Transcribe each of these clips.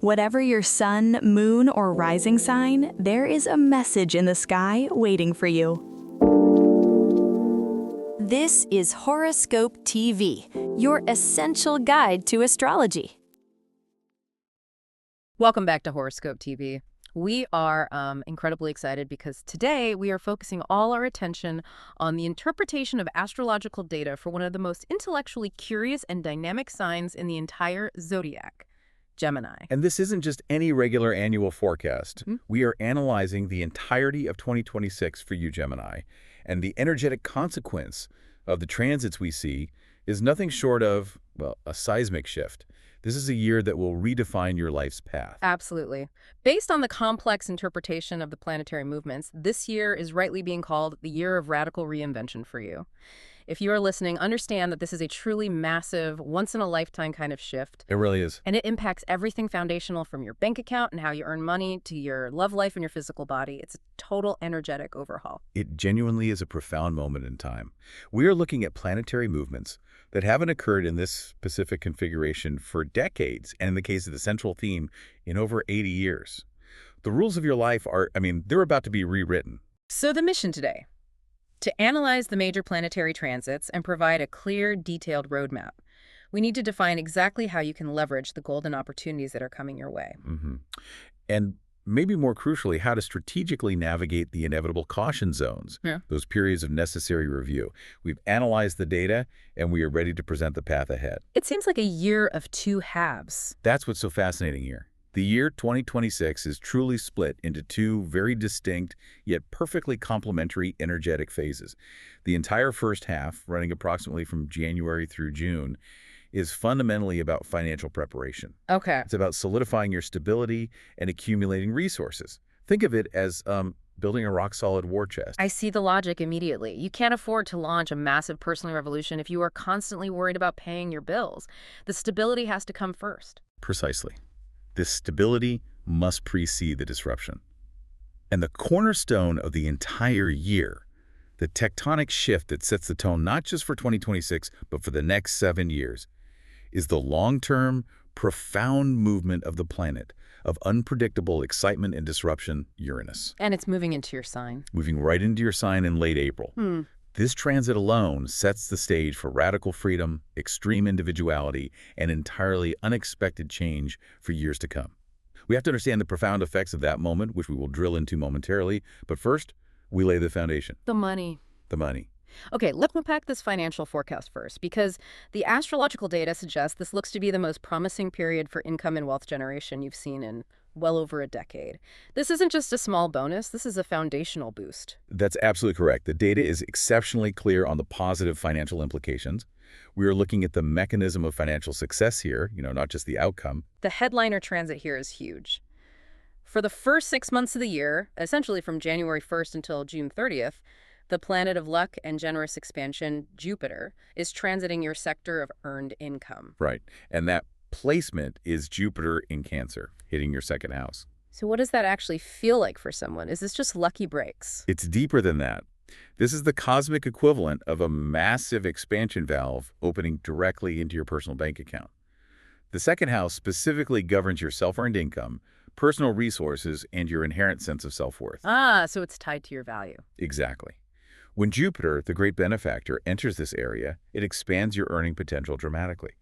Whatever your sun, moon, or rising sign, there is a message in the sky waiting for you. This is Horoscope TV, your essential guide to astrology. Welcome back to Horoscope TV. We are incredibly excited because today we are focusing all our attention on the interpretation of astrological data for one of the most intellectually curious and dynamic signs in the entire zodiac, Gemini. And this isn't just any regular annual forecast. We are analyzing the entirety of 2026 for you, Gemini. And the energetic consequence of the transits we see is nothing short of, well, a seismic shift. This is a year that will redefine your life's path. Absolutely. Based on the complex interpretation of the planetary movements, this year is rightly being called the year of radical reinvention for you. If you are listening, understand that this is a truly massive, once-in-a-lifetime kind of shift. It really is. And it impacts everything foundational from your bank account and how you earn money to your love life and your physical body. It's a total energetic overhaul. It genuinely is a profound moment in time. We are looking at planetary movements that haven't occurred in this specific configuration for decades, and in the case of the central theme, in over 80 years. The rules of your life are, they're about to be rewritten. So the mission today: to analyze the major planetary transits and provide a clear, detailed roadmap. We need to define exactly how you can leverage the golden opportunities that are coming your way. And maybe more crucially, how to strategically navigate the inevitable caution zones, those periods of necessary review. We've analyzed the data, and we are ready to present the path ahead. It seems like a year of two halves. That's what's so fascinating here. The year 2026 is truly split into two very distinct, yet perfectly complementary energetic phases. The entire first half, running approximately from January through June, is fundamentally about financial preparation. Okay. It's about solidifying your stability and accumulating resources. Think of it as building a rock-solid war chest. I see the logic immediately. You can't afford to launch a massive personal revolution if you are constantly worried about paying your bills. The stability has to come first. Precisely. This stability must precede the disruption. And the cornerstone of the entire year, the tectonic shift that sets the tone not just for 2026, but for the next 7 years, is the long-term, profound movement of the planet of unpredictable excitement and disruption, Uranus. And it's moving into your sign. Moving right into your sign in late April. This transit alone sets the stage for radical freedom, extreme individuality, and entirely unexpected change for years to come. We have to understand the profound effects of that moment, which we will drill into momentarily. But first, we lay the foundation. The money. The money. Okay, let's unpack this financial forecast first, because the astrological data suggests this looks to be the most promising period for income and wealth generation you've seen in well over a decade. This isn't just a small bonus, this is a foundational boost. That's absolutely correct. The data is exceptionally clear on the positive financial implications. We are looking at the mechanism of financial success here, not just the outcome. The headliner transit here is huge. For the first 6 months of the year, essentially from January 1st until June 30th, the planet of luck and generous expansion, Jupiter, is transiting your sector of earned income. Right. And that placement is Jupiter in Cancer, hitting your second house. So what does that actually feel like for someone? Is this just lucky breaks? It's deeper than that. This is the cosmic equivalent of a massive expansion valve opening directly into your personal bank account. The second house specifically governs your self-earned income, personal resources, and your inherent sense of self-worth. So it's tied to your value. Exactly. When Jupiter, the great benefactor, enters this area, it expands your earning potential dramatically.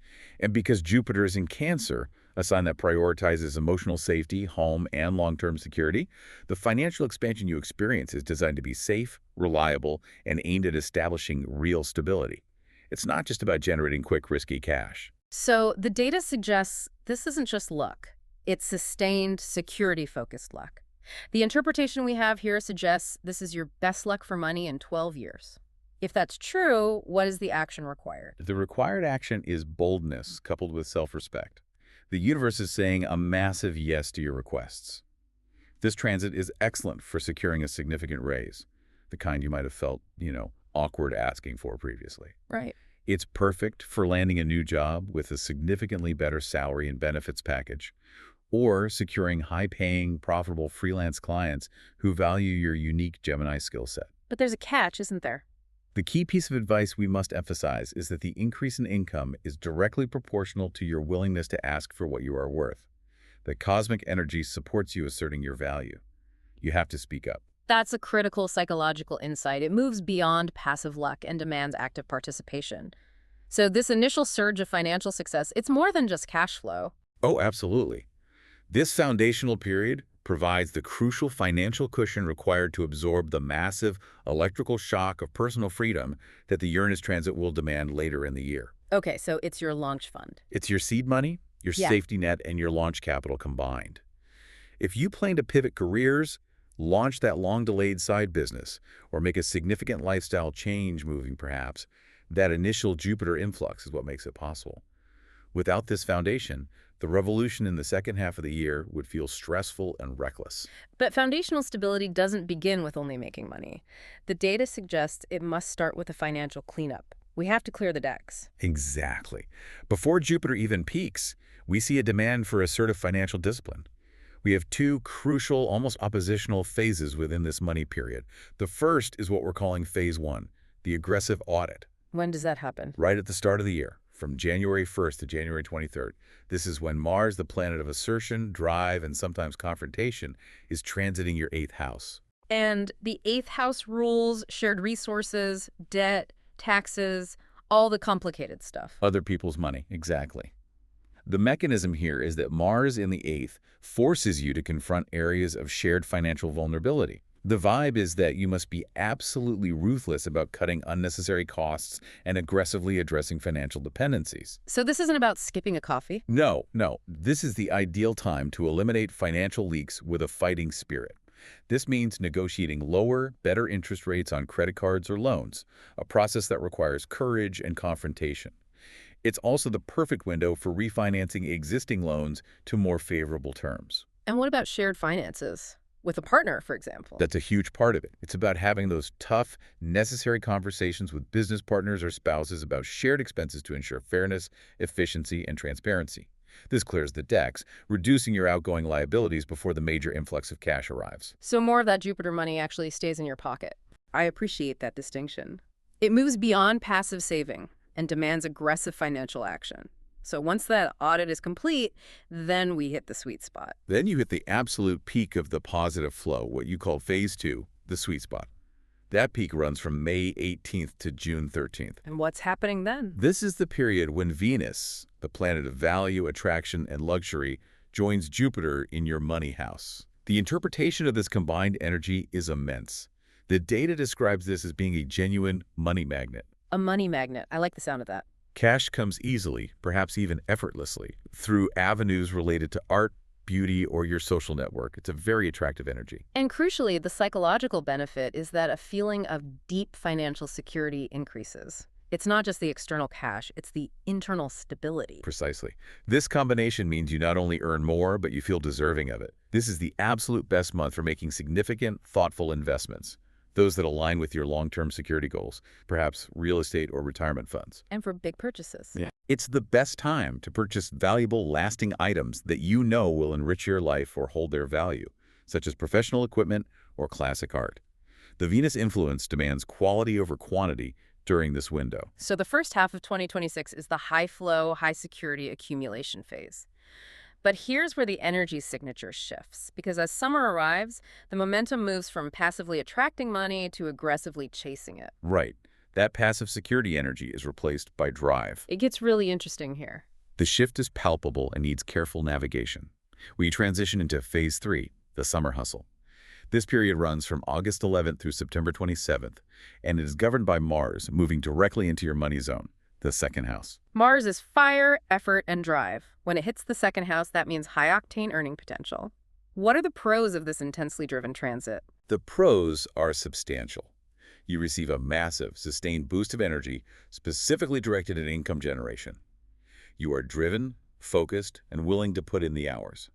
And because Jupiter is in Cancer, a sign that prioritizes emotional safety, home, and long-term security, the financial expansion you experience is designed to be safe, reliable, and aimed at establishing real stability. It's not just about generating quick, risky cash. So the data suggests this isn't just luck. It's sustained, security-focused luck. The interpretation we have here suggests this is your best luck for money in 12 years. If that's true, what is the action required? The required action is boldness coupled with self-respect. The universe is saying a massive yes to your requests. This transit is excellent for securing a significant raise, the kind you might have felt, awkward asking for previously. Right. It's perfect for landing a new job with a significantly better salary and benefits package, or securing high-paying, profitable freelance clients who value your unique Gemini skill set. But there's a catch, isn't there? The key piece of advice we must emphasize is that the increase in income is directly proportional to your willingness to ask for what you are worth. The cosmic energy supports you asserting your value. You have to speak up. That's a critical psychological insight. It moves beyond passive luck and demands active participation. So this initial surge of financial success, it's more than just cash flow. Oh, absolutely. This foundational period provides the crucial financial cushion required to absorb the massive electrical shock of personal freedom that the Uranus transit will demand later in the year. Okay, so it's your launch fund. It's your seed money, your Yeah. safety net, and your launch capital combined. If you plan to pivot careers, launch that long-delayed side business, or make a significant lifestyle change moving perhaps, that initial Jupiter influx is what makes it possible. Without this foundation, the revolution in the second half of the year would feel stressful and reckless. But foundational stability doesn't begin with only making money. The data suggests it must start with a financial cleanup. We have to clear the decks. Exactly. Before Jupiter even peaks, we see a demand for assertive financial discipline. We have two crucial, almost oppositional phases within this money period. The first is what we're calling phase 1, the aggressive audit, When does that happen? right at the start of the year, from January 1st to January 23rd. This is when Mars, the planet of assertion, drive, and sometimes confrontation, is transiting your 8th house. And the 8th house rules, shared resources, debt, taxes, all the complicated stuff. Other people's money, exactly. The mechanism here is that Mars in the 8th forces you to confront areas of shared financial vulnerability. The vibe is that you must be absolutely ruthless about cutting unnecessary costs and aggressively addressing financial dependencies. So this isn't about skipping a coffee? No, this is the ideal time to eliminate financial leaks with a fighting spirit. This means negotiating lower, better interest rates on credit cards or loans, a process that requires courage and confrontation. It's also the perfect window for refinancing existing loans to more favorable terms. And what about shared finances? With a partner, for example? That's a huge part of it. It's about having those tough, necessary conversations with business partners or spouses about shared expenses to ensure fairness, efficiency, and transparency. This clears the decks, reducing your outgoing liabilities before the major influx of cash arrives. So more of that Jupiter money actually stays in your pocket. I appreciate that distinction. It moves beyond passive saving and demands aggressive financial action. So once that audit is complete, then we hit the sweet spot. Then you hit the absolute peak of the positive flow, what you call phase 2, the sweet spot. That peak runs from May 18th to June 13th. And what's happening then? This is the period when Venus, the planet of value, attraction, and luxury, joins Jupiter in your money house. The interpretation of this combined energy is immense. The data describes this as being a genuine money magnet. A money magnet. I like the sound of that. Cash comes easily, perhaps even effortlessly, through avenues related to art, beauty, or your social network. It's a very attractive energy. And crucially, the psychological benefit is that a feeling of deep financial security increases. It's not just the external cash, it's the internal stability. Precisely. This combination means you not only earn more, but you feel deserving of it. This is the absolute best month for making significant, thoughtful investments. Those that align with your long-term security goals, perhaps real estate or retirement funds. And for big purchases. Yeah. It's the best time to purchase valuable, lasting items that you know will enrich your life or hold their value, such as professional equipment or classic art. The Venus influence demands quality over quantity during this window. So the first half of 2026 is the high-flow, high-security accumulation phase. But here's where the energy signature shifts, because as summer arrives, the momentum moves from passively attracting money to aggressively chasing it. Right. That passive security energy is replaced by drive. It gets really interesting here. The shift is palpable and needs careful navigation. We transition into phase 3, the summer hustle. This period runs from August 11th through September 27th, and it is governed by Mars, moving directly into your money zone, the second house. Mars is fire, effort, and drive. When it hits the second house, that means high-octane earning potential. What are the pros of this intensely driven transit? The pros are substantial. You receive a massive, sustained boost of energy specifically directed at income generation. You are driven, focused, and willing to put in the hours.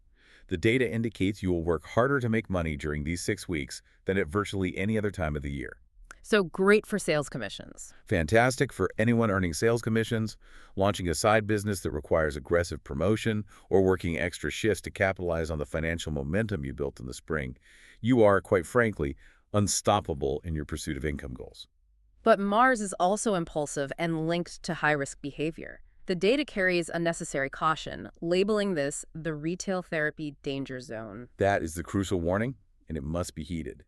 The data indicates you will work harder to make money during these 6 weeks than at virtually any other time of the year. So great for sales commissions. Fantastic for anyone earning sales commissions, launching a side business that requires aggressive promotion, or working extra shifts to capitalize on the financial momentum you built in the spring. You are, quite frankly, unstoppable in your pursuit of income goals. But Mars is also impulsive and linked to high-risk behavior. The data carries unnecessary caution, labeling this the retail therapy danger zone. That is the crucial warning, and it must be heeded.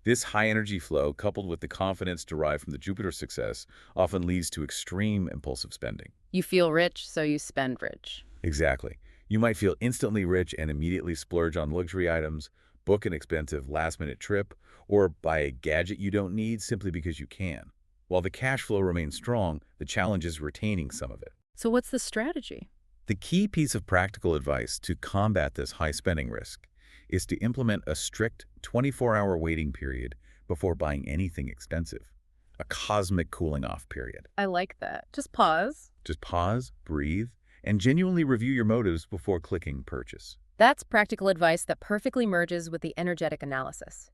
This high energy flow, coupled with the confidence derived from the Jupiter success, often leads to extreme impulsive spending. You feel rich, so you spend rich. Exactly. You might feel instantly rich and immediately splurge on luxury items, book an expensive last-minute trip, or buy a gadget you don't need simply because you can. While the cash flow remains strong, the challenge is retaining some of it. So what's the strategy? The key piece of practical advice to combat this high spending risk is to implement a strict 24-hour waiting period before buying anything expensive. A cosmic cooling off period. I like that. Just pause. Just pause, breathe, and genuinely review your motives before clicking purchase. That's practical advice that perfectly merges with the energetic analysis.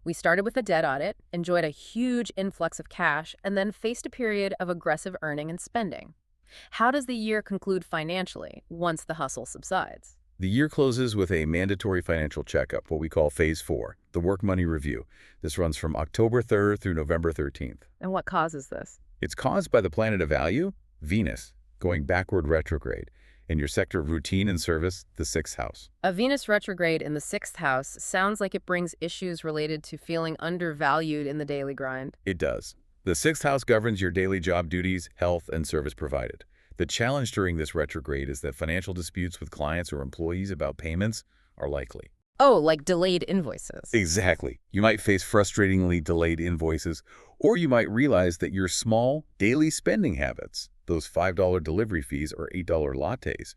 We started with a debt audit, enjoyed a huge influx of cash, and then faced a period of aggressive earning and spending. How does the year conclude financially once the hustle subsides? The year closes with a mandatory financial checkup, what we call Phase 4, the Work Money Review. This runs from October 3rd through November 13th. And what causes this? It's caused by the planet of value, Venus, going backward retrograde, in your sector of routine and service, the 6th house. A Venus retrograde in the 6th house sounds like it brings issues related to feeling undervalued in the daily grind. It does. The 6th house governs your daily job duties, health, and service provided. The challenge during this retrograde is that financial disputes with clients or employees about payments are likely. Oh, like delayed invoices. Exactly. You might face frustratingly delayed invoices, or you might realize that your small daily spending habits, those $5 delivery fees or $8 lattes,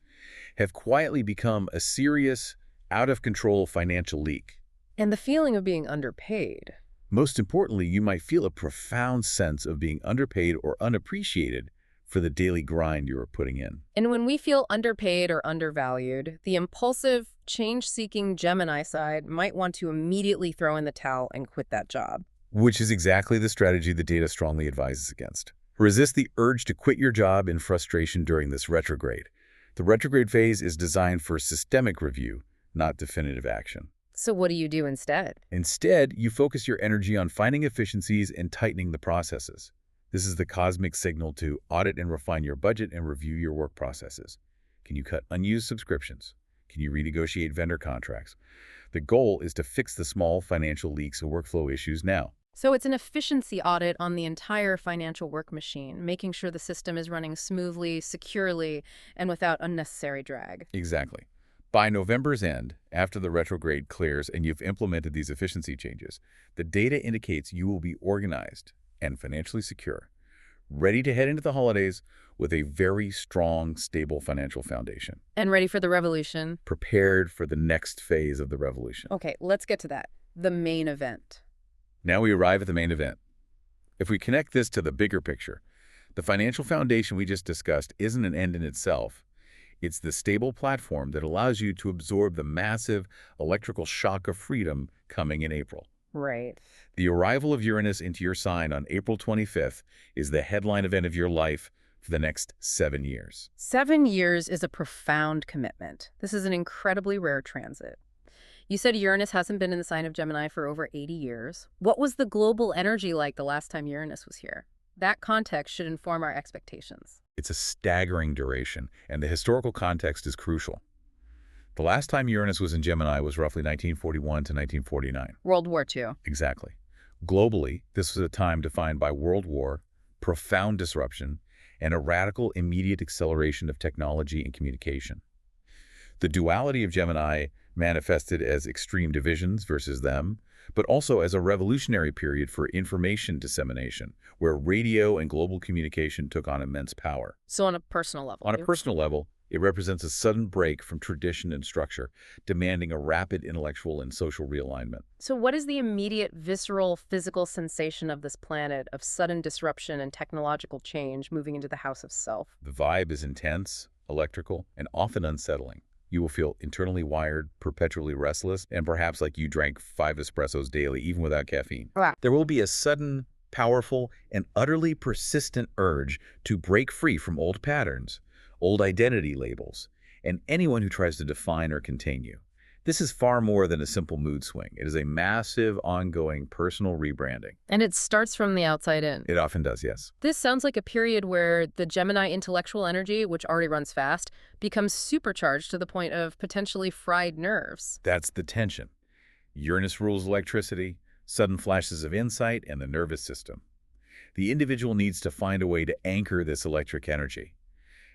have quietly become a serious, out-of-control financial leak. And the feeling of being underpaid. Most importantly, you might feel a profound sense of being underpaid or unappreciated for the daily grind you are putting in. And when we feel underpaid or undervalued, the impulsive, change-seeking Gemini side might want to immediately throw in the towel and quit that job. Which is exactly the strategy the data strongly advises against. Resist the urge to quit your job in frustration during this retrograde. The retrograde phase is designed for systemic review, not definitive action. So what do you do instead? Instead, you focus your energy on finding efficiencies and tightening the processes. This is the cosmic signal to audit and refine your budget and review your work processes. Can you cut unused subscriptions? Can you renegotiate vendor contracts? The goal is to fix the small financial leaks and workflow issues now. So it's an efficiency audit on the entire financial work machine, making sure the system is running smoothly, securely, and without unnecessary drag. Exactly. By November's end, after the retrograde clears and you've implemented these efficiency changes, the data indicates you will be organized and financially secure, ready to head into the holidays with a very strong, stable financial foundation. And ready for the revolution. Prepared for the next phase of the revolution. Okay, let's get to that. The main event. Now we arrive at the main event. If we connect this to the bigger picture, the financial foundation we just discussed isn't an end in itself. It's the stable platform that allows you to absorb the massive electrical shock of freedom coming in April. Right. The arrival of Uranus into your sign on April 25th is the headline event of your life for the next 7 years. 7 years is a profound commitment. This is an incredibly rare transit. You said Uranus hasn't been in the sign of Gemini for over 80 years. What was the global energy like the last time Uranus was here? That context should inform our expectations. It's a staggering duration, and the historical context is crucial. The last time Uranus was in Gemini was roughly 1941 to 1949. World War II. Exactly. Globally, this was a time defined by world war, profound disruption, and a radical, immediate acceleration of technology and communication. The duality of Gemini manifested as extreme divisions versus them, but also as a revolutionary period for information dissemination, where radio and global communication took on immense power. So on a personal level. On a personal level, it represents a sudden break from tradition and structure, demanding a rapid intellectual and social realignment. So what is the immediate, visceral, physical sensation of this planet of sudden disruption and technological change moving into the house of self? The vibe is intense, electrical, and often unsettling. You will feel internally wired, perpetually restless, and perhaps like you drank 5 espressos daily, even without caffeine. Wow. There will be a sudden, powerful, and utterly persistent urge to break free from old patterns, old identity labels, and anyone who tries to define or contain you. This is far more than a simple mood swing. It is a massive, ongoing personal rebranding. And it starts from the outside in. It often does, yes. This sounds like a period where the Gemini intellectual energy, which already runs fast, becomes supercharged to the point of potentially fried nerves. That's the tension. Uranus rules electricity, sudden flashes of insight, and the nervous system. The individual needs to find a way to anchor this electric energy.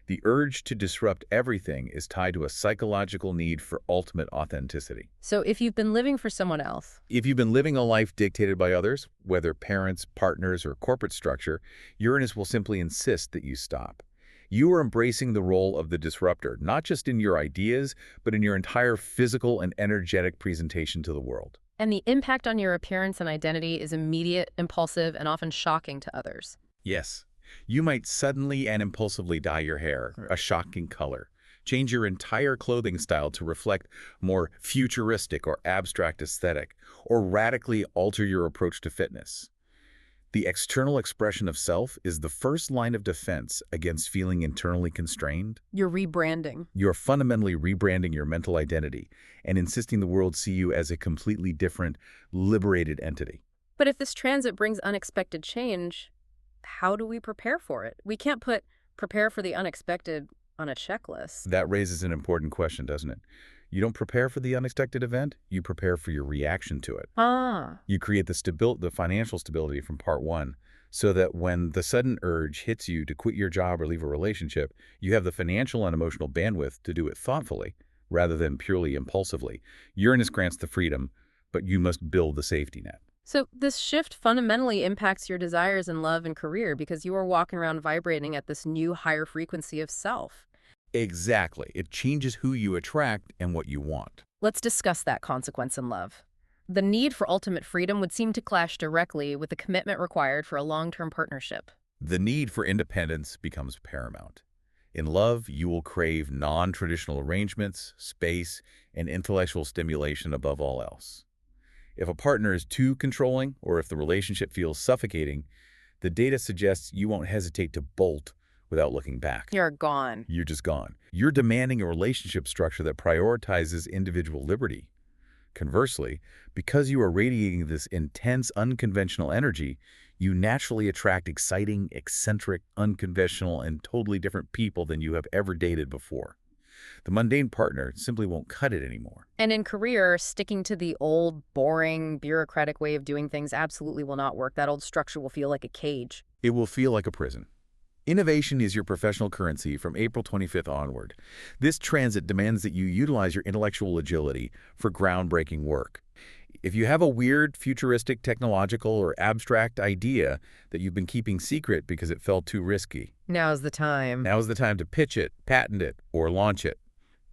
The urge to disrupt everything is tied to a psychological need for ultimate authenticity. So if you've been living for someone else, If you've been living a life dictated by others, whether parents, partners, or corporate structure, Uranus will simply insist that you stop. You are embracing the role of the disruptor, not just in your ideas, but in your entire physical and energetic presentation to the world. and the impact on your appearance and identity is immediate, impulsive, and often shocking to others. Yes, you might suddenly and impulsively dye your hair a shocking color, change your entire clothing style to reflect more futuristic or abstract aesthetic, or radically alter your approach to fitness. The external expression of self is the first line of defense against feeling internally constrained. You're rebranding. You're fundamentally rebranding your mental identity and insisting the world see you as a completely different, liberated entity. But if this transit brings unexpected change, how do we prepare for it? We can't put prepare for the unexpected on a checklist. That raises an important question, doesn't it? You don't prepare for the unexpected event, you prepare for your reaction to it. You create the financial stability from part one, so that when the sudden urge hits you to quit your job or leave a relationship, you have the financial and emotional bandwidth to do it thoughtfully, rather than purely impulsively. Uranus grants the freedom, but you must build the safety net. So this shift fundamentally impacts your desires in love and career because you are walking around vibrating at this new higher frequency of self. Exactly. It changes who you attract and what you want. Let's discuss that consequence in love. The need for ultimate freedom would seem to clash directly with the commitment required for a long-term partnership. The need for independence becomes paramount. In love, you will crave non-traditional arrangements, space, and intellectual stimulation above all else. If a partner is too controlling, or if the relationship feels suffocating, the data suggests you won't hesitate to bolt without looking back. You're gone. You're just gone. You're demanding a relationship structure that prioritizes individual liberty. Conversely, because you are radiating this intense, unconventional energy, you naturally attract exciting, eccentric, unconventional, and totally different people than you have ever dated before. The mundane partner simply won't cut it anymore. And in career, sticking to the old, boring, bureaucratic way of doing things absolutely will not work. That old structure will feel like a cage. It will feel like a prison. Innovation is your professional currency from April 25th onward. This transit demands that you utilize your intellectual agility for groundbreaking work. If you have a weird, futuristic, technological, or abstract idea that you've been keeping secret because it felt too risky, Now's the time. now is the time to pitch it, patent it, or launch it.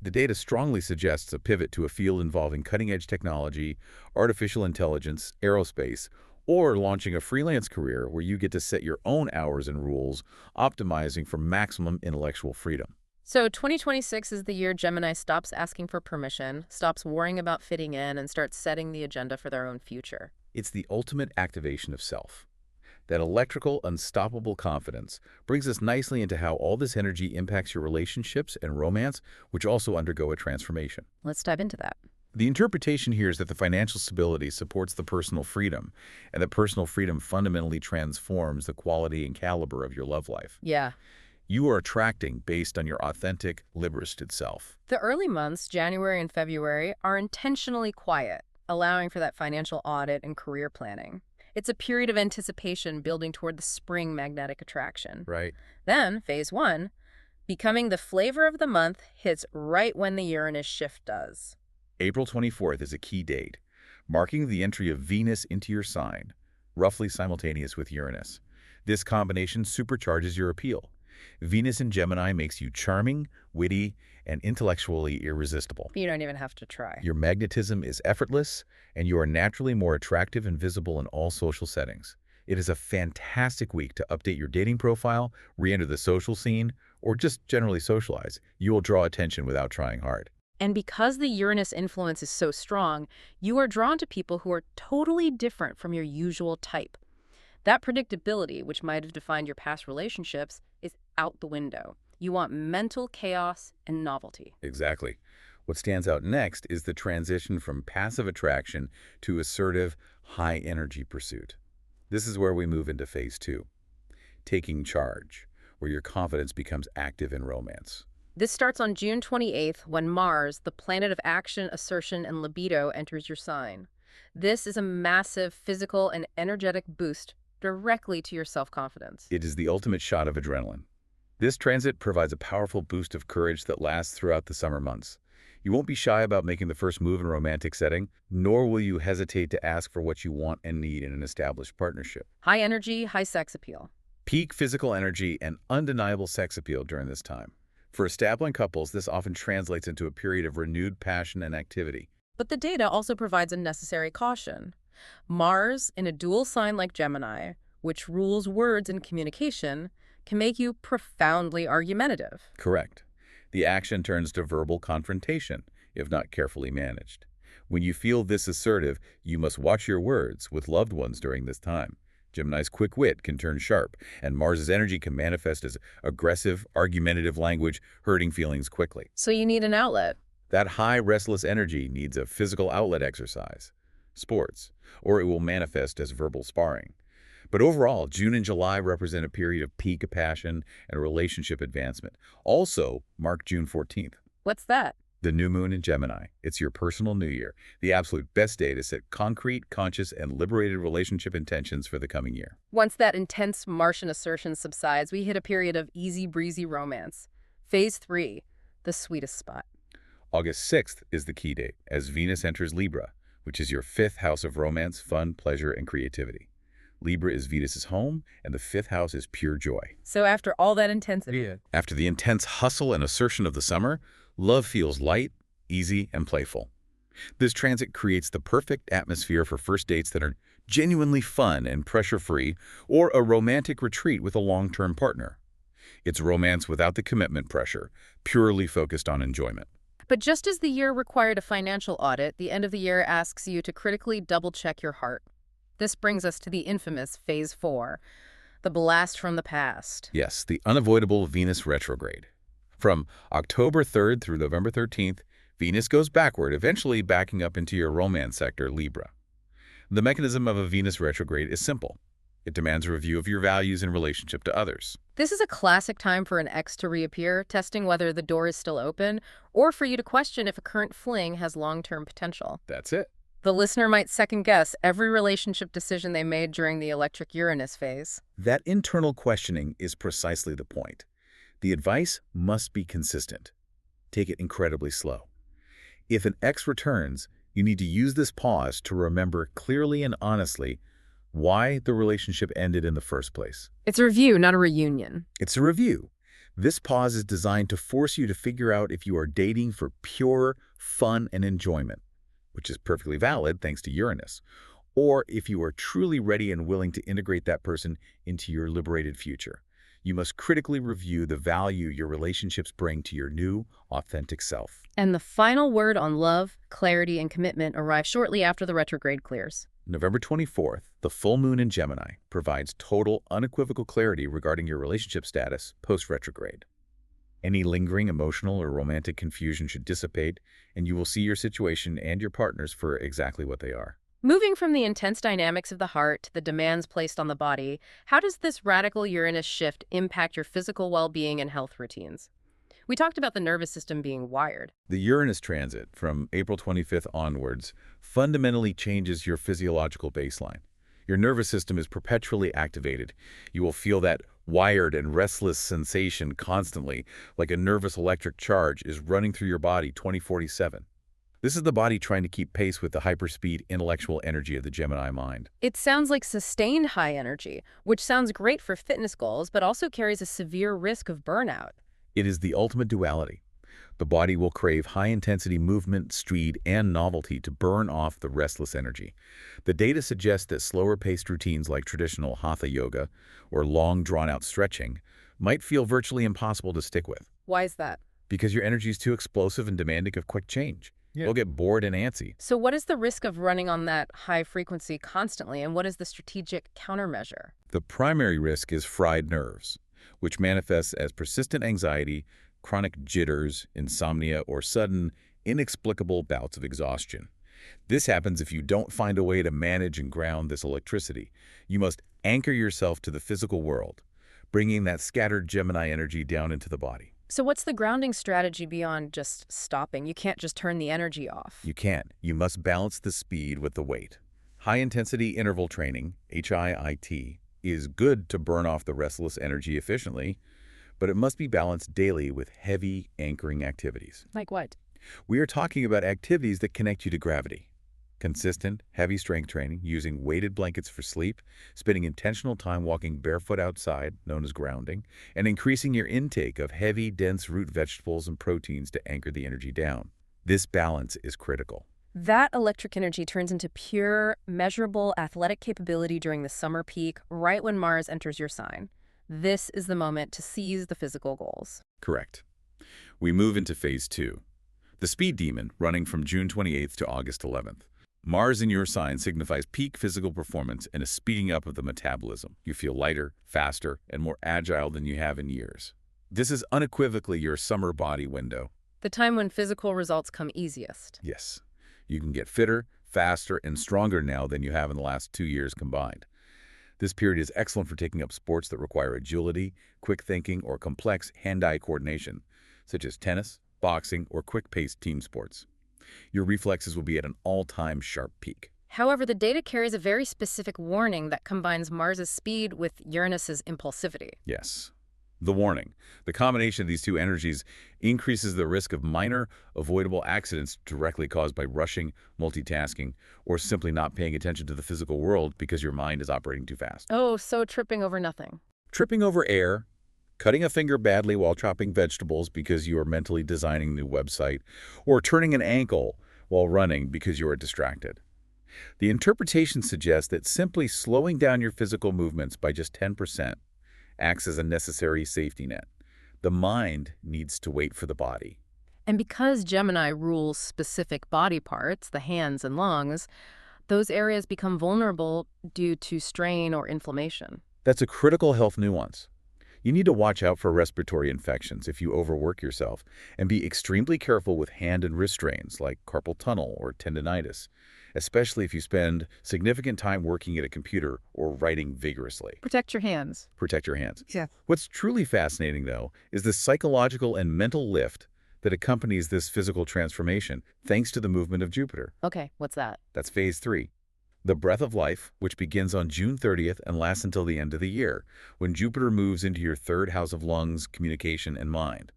The data strongly suggests a pivot to a field involving cutting-edge technology, artificial intelligence, aerospace, or launching a freelance career where you get to set your own hours and rules, optimizing for maximum intellectual freedom. So 2026 is the year Gemini stops asking for permission, stops worrying about fitting in, and starts setting the agenda for their own future. It's the ultimate activation of self. That electrical, unstoppable confidence brings us nicely into how all this energy impacts your relationships and romance, which also undergo a transformation. Let's dive into that. The interpretation here is that the financial stability supports the personal freedom, and that personal freedom fundamentally transforms the quality and caliber of your love life. Yeah. You are attracting based on your authentic, liberated self. The early months, January and February, are intentionally quiet, allowing for that financial audit and career planning. It's a period of anticipation building toward the spring magnetic attraction. Right. Then, phase one, becoming the flavor of the month, hits right when the Uranus shift does. April 24th is a key date, marking the entry of Venus into your sign, roughly simultaneous with Uranus. This combination supercharges your appeal. Venus in Gemini makes you charming, witty, and intellectually irresistible. You don't even have to try. Your magnetism is effortless, and you are naturally more attractive and visible in all social settings. It is a fantastic week to update your dating profile, re-enter the social scene, or just generally socialize. You will draw attention without trying hard. And because the Uranus influence is so strong, you are drawn to people who are totally different from your usual type. That predictability, which might have defined your past relationships, is out the window. You want mental chaos and novelty. Exactly. What stands out next is the transition from passive attraction to assertive, high-energy pursuit. This is where we move into phase 2, taking charge, where your confidence becomes active in romance. This starts on June 28th when Mars, the planet of action, assertion, and libido, enters your sign. This is a massive physical and energetic boost directly to your self-confidence. It is the ultimate shot of adrenaline. This transit provides a powerful boost of courage that lasts throughout the summer months. You won't be shy about making the first move in a romantic setting, nor will you hesitate to ask for what you want and need in an established partnership. High energy, high sex appeal. Peak physical energy and undeniable sex appeal during this time. For established couples, this often translates into a period of renewed passion and activity. But the data also provides a necessary caution. Mars, in a dual sign like Gemini, which rules words and communication, can make you profoundly argumentative. Correct. The action turns to verbal confrontation, if not carefully managed. When you feel this assertive, you must watch your words with loved ones during this time. Gemini's quick wit can turn sharp, and Mars's energy can manifest as aggressive, argumentative language, hurting feelings quickly. So you need an outlet. That high, restless energy needs a physical outlet exercise, sports, or it will manifest as verbal sparring. But overall, June and July represent a period of peak passion and relationship advancement. Also, mark June 14th. What's that? The new moon in Gemini. It's your personal new year, the absolute best day to set concrete, conscious, and liberated relationship intentions for the coming year. Once that intense Martian assertion subsides, we hit a period of easy breezy romance. Phase 3, the sweetest spot. August 6th is the key date, as Venus enters Libra, which is your 5th house of romance, fun, pleasure, and creativity. Libra is Venus's home, and the 5th house is pure joy. So after all that intensity, After the intense hustle and assertion of the summer, love feels light, easy, and playful. This transit creates the perfect atmosphere for first dates that are genuinely fun and pressure-free, or a romantic retreat with a long-term partner. It's romance without the commitment pressure, purely focused on enjoyment. But just as the year required a financial audit, the end of the year asks you to critically double-check your heart. This brings us to the infamous Phase 4, the blast from the past. Yes, the unavoidable Venus retrograde. From October 3rd through November 13th, Venus goes backward, eventually backing up into your romance sector, Libra. The mechanism of a Venus retrograde is simple. It demands a review of your values in relationship to others. This is a classic time for an ex to reappear, testing whether the door is still open, or for you to question if a current fling has long-term potential. That's it. The listener might second-guess every relationship decision they made during the electric Uranus phase. That internal questioning is precisely the point. The advice must be consistent. Take it incredibly slow. If an ex returns, you need to use this pause to remember clearly and honestly why the relationship ended in the first place. It's a review, not a reunion. It's a review. This pause is designed to force you to figure out if you are dating for pure fun and enjoyment, which is perfectly valid thanks to Uranus, or if you are truly ready and willing to integrate that person into your liberated future. You must critically review the value your relationships bring to your new, authentic self. And the final word on love, clarity, and commitment arrives shortly after the retrograde clears. November 24th, the full moon in Gemini provides total, unequivocal clarity regarding your relationship status post-retrograde. Any lingering emotional or romantic confusion should dissipate, and you will see your situation and your partners for exactly what they are. Moving from the intense dynamics of the heart to the demands placed on the body, how does this radical Uranus shift impact your physical well-being and health routines? We talked about the nervous system being wired. The Uranus transit from April 25th onwards fundamentally changes your physiological baseline. Your nervous system is perpetually activated. You will feel that wired and restless sensation constantly, like a nervous electric charge is running through your body 24/7. This is the body trying to keep pace with the hyperspeed intellectual energy of the Gemini mind. It sounds like sustained high energy, which sounds great for fitness goals, but also carries a severe risk of burnout. It is the ultimate duality. The body will crave high-intensity movement, speed, and novelty to burn off the restless energy. The data suggests that slower-paced routines like traditional hatha yoga or long, drawn-out stretching might feel virtually impossible to stick with. Why is that? Because your energy is too explosive and demanding of quick change. You'll get bored and antsy. So what is the risk of running on that high frequency constantly, and what is the strategic countermeasure? The primary risk is fried nerves, which manifests as persistent anxiety, chronic jitters, insomnia, or sudden, inexplicable bouts of exhaustion. This happens if you don't find a way to manage and ground this electricity. You must anchor yourself to the physical world, bringing that scattered Gemini energy down into the body. So what's the grounding strategy beyond just stopping? You can't just turn the energy off. You can't. You must balance the speed with the weight. High-intensity interval training, HIIT, is good to burn off the restless energy efficiently, but it must be balanced daily with heavy anchoring activities. Like what? We are talking about activities that connect you to gravity. Consistent, heavy strength training, using weighted blankets for sleep, spending intentional time walking barefoot outside, known as grounding, and increasing your intake of heavy, dense root vegetables and proteins to anchor the energy down. This balance is critical. That electric energy turns into pure, measurable athletic capability during the summer peak, right when Mars enters your sign. This is the moment to seize the physical goals. Correct. We move into phase 2. The speed demon, running from June 28th to August 11th. Mars in your sign signifies peak physical performance and a speeding up of the metabolism. You feel lighter, faster, and more agile than you have in years. This is unequivocally your summer body window. The time when physical results come easiest. Yes. You can get fitter, faster, and stronger now than you have in the last 2 years combined. This period is excellent for taking up sports that require agility, quick thinking, or complex hand-eye coordination, such as tennis, boxing, or quick-paced team sports. Your reflexes will be at an all-time sharp peak. However, the data carries a very specific warning that combines Mars's speed with Uranus's impulsivity. Yes. The warning. The combination of these two energies increases the risk of minor, avoidable accidents directly caused by rushing, multitasking, or simply not paying attention to the physical world because your mind is operating too fast. Oh, so tripping over nothing. Tripping over air, cutting a finger badly while chopping vegetables because you are mentally designing a new website, or turning an ankle while running because you are distracted. The interpretation suggests that simply slowing down your physical movements by just 10% acts as a necessary safety net. The mind needs to wait for the body. And because Gemini rules specific body parts, the hands and lungs, those areas become vulnerable due to strain or inflammation. That's a critical health nuance. You need to watch out for respiratory infections if you overwork yourself, and be extremely careful with hand and wrist strains like carpal tunnel or tendinitis, especially if you spend significant time working at a computer or writing vigorously. Protect your hands. Protect your hands. Yeah. What's truly fascinating, though, is the psychological and mental lift that accompanies this physical transformation thanks to the movement of Jupiter. Okay, what's that? That's phase 3. The breath of life, which begins on June 30th and lasts until the end of the year, when Jupiter moves into your third house of lungs, communication, and mind.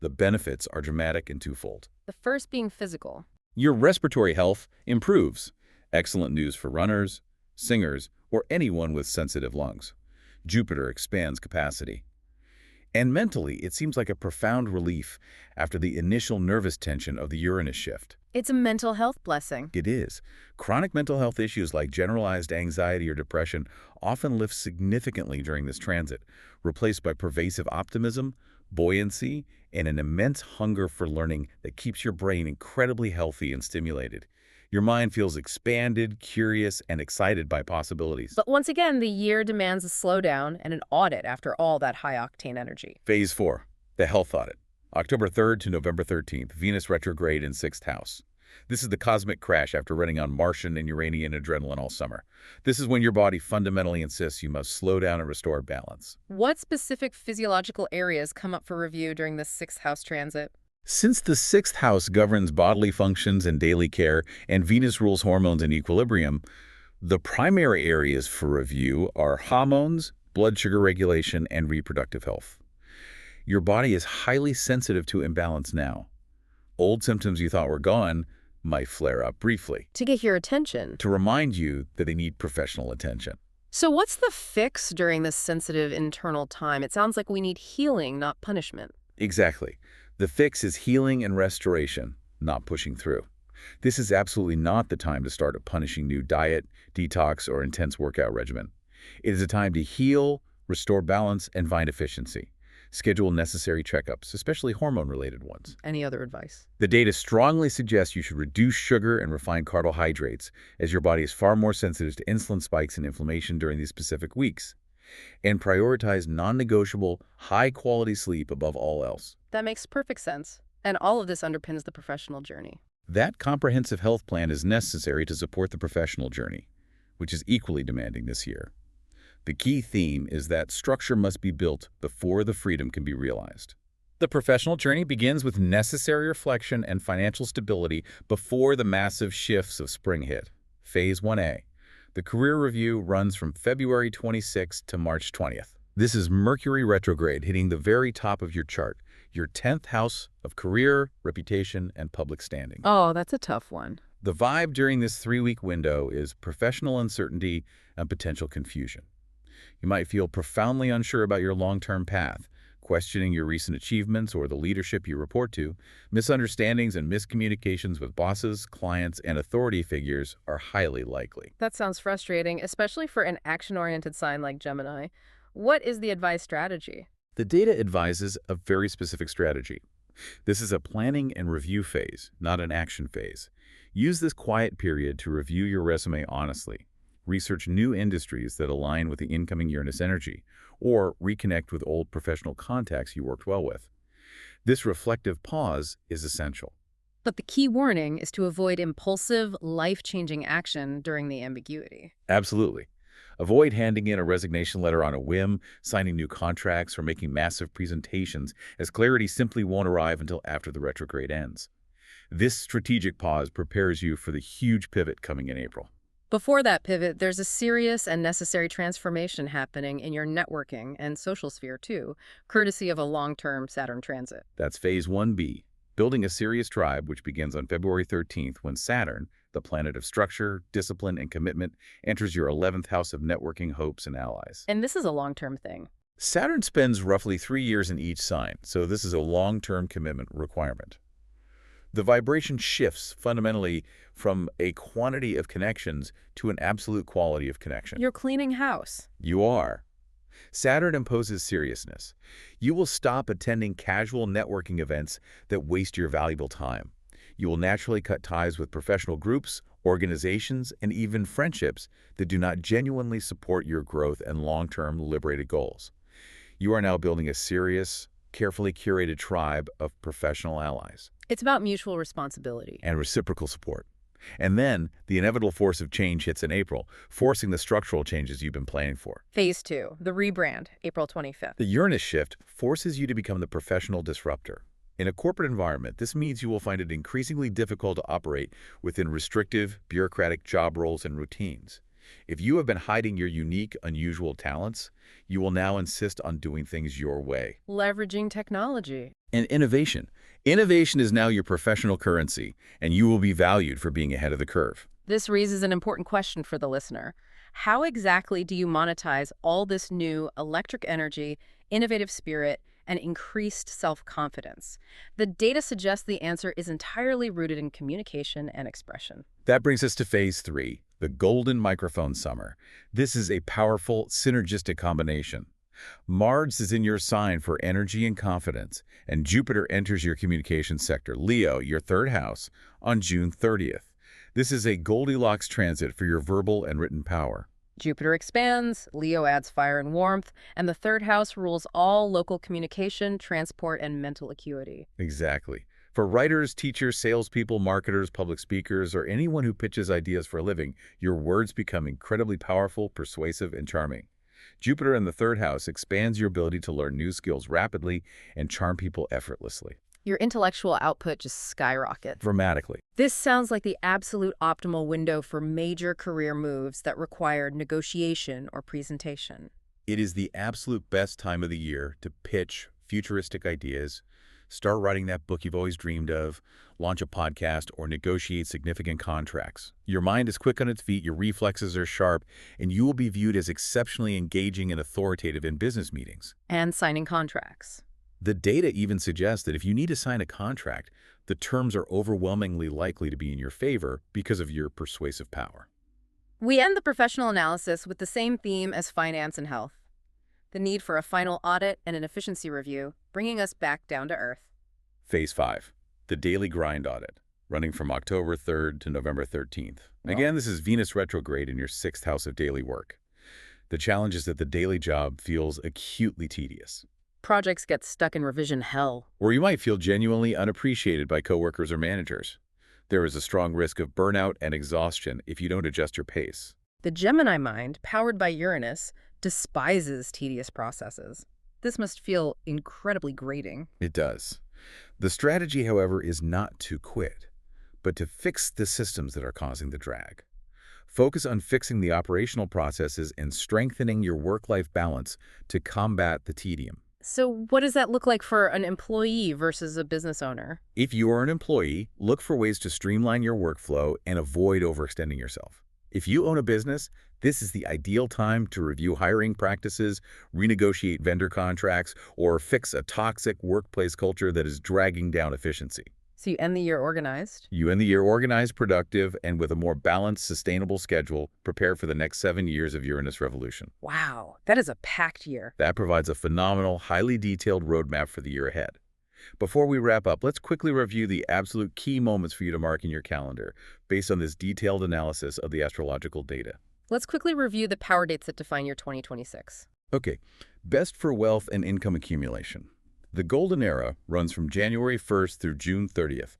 The benefits are dramatic and twofold. The first being physical. Your respiratory health improves. Excellent news for runners, singers, or anyone with sensitive lungs. Jupiter expands capacity. And mentally, it seems like a profound relief after the initial nervous tension of the Uranus shift. It's a mental health blessing. It is. Chronic mental health issues like generalized anxiety or depression often lift significantly during this transit, replaced by pervasive optimism, buoyancy, and an immense hunger for learning that keeps your brain incredibly healthy and stimulated. Your mind feels expanded, curious, and excited by possibilities. But once again, the year demands a slowdown and an audit after all that high-octane energy. Phase 4, the health audit. October 3rd to November 13th, Venus retrograde in 6th house. This is the cosmic crash after running on Martian and Uranian adrenaline all summer. This is when your body fundamentally insists you must slow down and restore balance. What specific physiological areas come up for review during this 6th house transit? Since the 6th house governs bodily functions and daily care, and Venus rules hormones and equilibrium, the primary areas for review are hormones, blood sugar regulation, and reproductive health. Your body is highly sensitive to imbalance now. Old symptoms you thought were gone might flare up briefly. To get your attention. To remind you that they need professional attention. So what's the fix during this sensitive internal time? It sounds like we need healing, not punishment. Exactly. The fix is healing and restoration, not pushing through. This is absolutely not the time to start a punishing new diet, detox, or intense workout regimen. It is a time to heal, restore balance, and find efficiency. Schedule necessary checkups, especially hormone-related ones. Any other advice? The data strongly suggests you should reduce sugar and refined carbohydrates, as your body is far more sensitive to insulin spikes and inflammation during these specific weeks. And prioritize non-negotiable, high-quality sleep above all else. That makes perfect sense. And all of this underpins the professional journey. That comprehensive health plan is necessary to support the professional journey, which is equally demanding this year. The key theme is that structure must be built before the freedom can be realized. The professional journey begins with necessary reflection and financial stability before the massive shifts of spring hit. Phase 1A. The career review runs from February 26th to March 20th. This is Mercury retrograde hitting the very top of your chart, your 10th house of career, reputation, and public standing. Oh, that's a tough one. The vibe during this 3-week window is professional uncertainty and potential confusion. You might feel profoundly unsure about your long-term path, questioning your recent achievements or the leadership you report to. Misunderstandings and miscommunications with bosses, clients, and authority figures are highly likely. That sounds frustrating, especially for an action-oriented sign like Gemini. What is the advice strategy? The data advises a very specific strategy. This is a planning and review phase, not an action phase. Use this quiet period to review your resume honestly. Research new industries that align with the incoming Uranus energy, or reconnect with old professional contacts you worked well with. This reflective pause is essential. But the key warning is to avoid impulsive, life-changing action during the ambiguity. Absolutely. Avoid handing in a resignation letter on a whim, signing new contracts, or making massive presentations, as clarity simply won't arrive until after the retrograde ends. This strategic pause prepares you for the huge pivot coming in April. Before that pivot, there's a serious and necessary transformation happening in your networking and social sphere too, courtesy of a long-term Saturn transit. That's Phase 1B, building a serious tribe, which begins on February 13th when Saturn, the planet of structure, discipline, and commitment, enters your 11th house of networking, hopes, and allies. And this is a long-term thing. Saturn spends roughly 3 years in each sign, so this is a long-term commitment requirement. The vibration shifts fundamentally from a quantity of connections to an absolute quality of connection. You're cleaning house. You are. Saturn imposes seriousness. You will stop attending casual networking events that waste your valuable time. You will naturally cut ties with professional groups, organizations, and even friendships that do not genuinely support your growth and long-term liberated goals. You are now building a serious, carefully curated tribe of professional allies. It's about mutual responsibility. And reciprocal support. And then, the inevitable force of change hits in April, forcing the structural changes you've been planning for. Phase 2, the rebrand, April 25th. The Uranus shift forces you to become the professional disruptor. In a corporate environment, this means you will find it increasingly difficult to operate within restrictive, bureaucratic job roles and routines. If you have been hiding your unique, unusual talents, you will now insist on doing things your way. Leveraging technology. And innovation. Innovation is now your professional currency, and you will be valued for being ahead of the curve. This raises an important question for the listener. How exactly do you monetize all this new electric energy, innovative spirit, and increased self-confidence? The data suggests the answer is entirely rooted in communication and expression. That brings us to Phase 3, the golden microphone summer. This is a powerful, synergistic combination. Mars is in your sign for energy and confidence, and Jupiter enters your communication sector, Leo, your 3rd house, on June 30th. This is a Goldilocks transit for your verbal and written power. Jupiter expands, Leo adds fire and warmth, and the 3rd house rules all local communication, transport, and mental acuity. Exactly. For writers, teachers, salespeople, marketers, public speakers, or anyone who pitches ideas for a living, your words become incredibly powerful, persuasive, and charming. Jupiter in the 3rd house expands your ability to learn new skills rapidly and charm people effortlessly. Your intellectual output just skyrockets. Dramatically. This sounds like the absolute optimal window for major career moves that require negotiation or presentation. It is the absolute best time of the year to pitch futuristic ideas, start writing that book you've always dreamed of, launch a podcast, or negotiate significant contracts. Your mind is quick on its feet, your reflexes are sharp, and you will be viewed as exceptionally engaging and authoritative in business meetings. And signing contracts. The data even suggests that if you need to sign a contract, the terms are overwhelmingly likely to be in your favor because of your persuasive power. We end the professional analysis with the same theme as finance and health. The need for a final audit and an efficiency review, bringing us back down to earth. Phase 5, the daily grind audit, running from October 3rd to November 13th. Again, this is Venus retrograde in your 6th house of daily work. The challenge is that the daily job feels acutely tedious. projects get stuck in revision hell. Or you might feel genuinely unappreciated by coworkers or managers. There is a strong risk of burnout and exhaustion if you don't adjust your pace. The Gemini mind, powered by Uranus, despises tedious processes. This must feel incredibly grating. It does. The strategy, however, is not to quit, but to fix the systems that are causing the drag. Focus on fixing the operational processes and strengthening your work-life balance to combat the tedium. So what does that look like for an employee versus a business owner? If you are an employee, look for ways to streamline your workflow and avoid overextending yourself. If you own a business, this is the ideal time to review hiring practices, renegotiate vendor contracts, or fix a toxic workplace culture that is dragging down efficiency. So you end the year organized? You end the year organized, productive, and with a more balanced, sustainable schedule, prepare for the next 7 years of Uranus revolution. Wow, that is a packed year. That provides a phenomenal, highly detailed roadmap for the year ahead. Before we wrap up, let's quickly review the absolute key moments for you to mark in your calendar based on this detailed analysis of the astrological data. Let's quickly review the power dates that define your 2026. Okay, best for wealth and income accumulation. The golden era runs from January 1st through June 30th.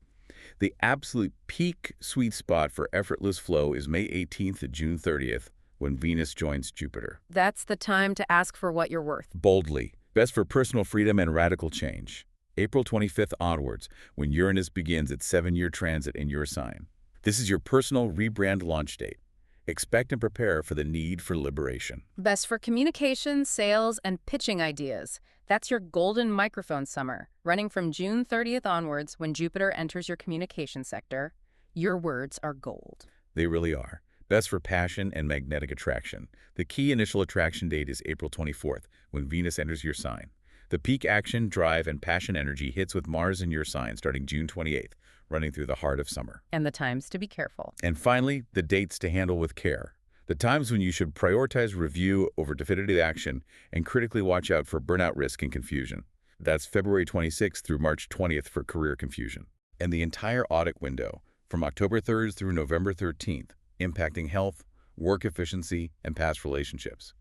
The absolute peak sweet spot for effortless flow is May 18th to June 30th, when Venus joins Jupiter. That's the time to ask for what you're worth. Boldly, best for personal freedom and radical change. April 25th onwards, when Uranus begins its 7-year transit in your sign. This is your personal rebrand launch date. Expect and prepare for the need for liberation. Best for communication, sales, and pitching ideas. That's your golden microphone summer, running from June 30th onwards when Jupiter enters your communication sector. Your words are gold. They really are. Best for passion and magnetic attraction. The key initial attraction date is April 24th, when Venus enters your sign. The peak action, drive, and passion energy hits with Mars in your sign starting June 28th, running through the heart of summer. And the times to be careful. And finally, the dates to handle with care. The times when you should prioritize review over definitive action and critically watch out for burnout risk and confusion. That's February 26th through March 20th for career confusion. And the entire audit window, from October 3rd through November 13th, impacting health, work efficiency, and past relationships.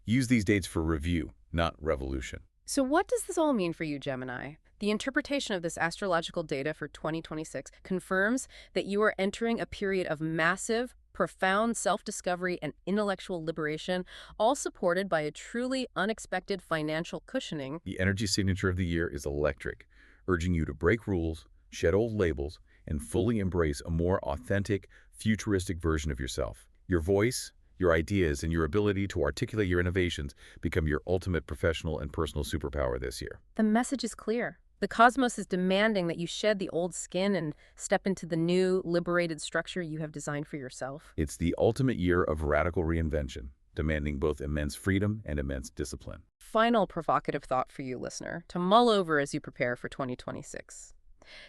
Use these dates for review, not revolution. So what does this all mean for you, Gemini? The interpretation of this astrological data for 2026 confirms that you are entering a period of massive, profound self-discovery and intellectual liberation, all supported by a truly unexpected financial cushioning. The energy signature of the year is electric, urging you to break rules, shed old labels, and fully embrace a more authentic, futuristic version of yourself. Your voice, your ideas, and your ability to articulate your innovations become your ultimate professional and personal superpower this year. The message is clear. The cosmos is demanding that you shed the old skin and step into the new, liberated structure you have designed for yourself. It's the ultimate year of radical reinvention, demanding both immense freedom and immense discipline. Final provocative thought for you, listener, to mull over as you prepare for 2026.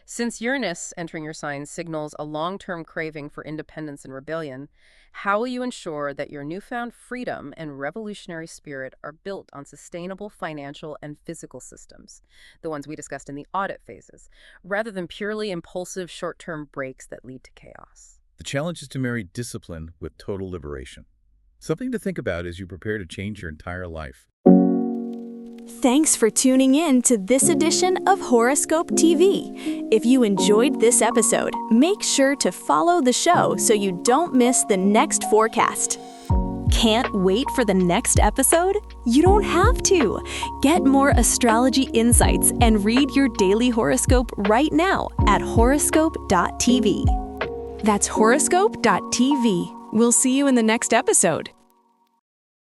Since Uranus entering your sign signals a long-term craving for independence and rebellion, how will you ensure that your newfound freedom and revolutionary spirit are built on sustainable financial and physical systems, the ones we discussed in the audit phases, rather than purely impulsive short-term breaks that lead to chaos? The challenge is to marry discipline with total liberation. Something to think about as you prepare to change your entire life. Thanks for tuning in to this edition of Horoscope TV. If you enjoyed this episode, make sure to follow the show so you don't miss the next forecast. Can't wait for the next episode? You don't have to. Get more astrology insights and read your daily horoscope right now at horoscope.tv. That's horoscope.tv. We'll see you in the next episode.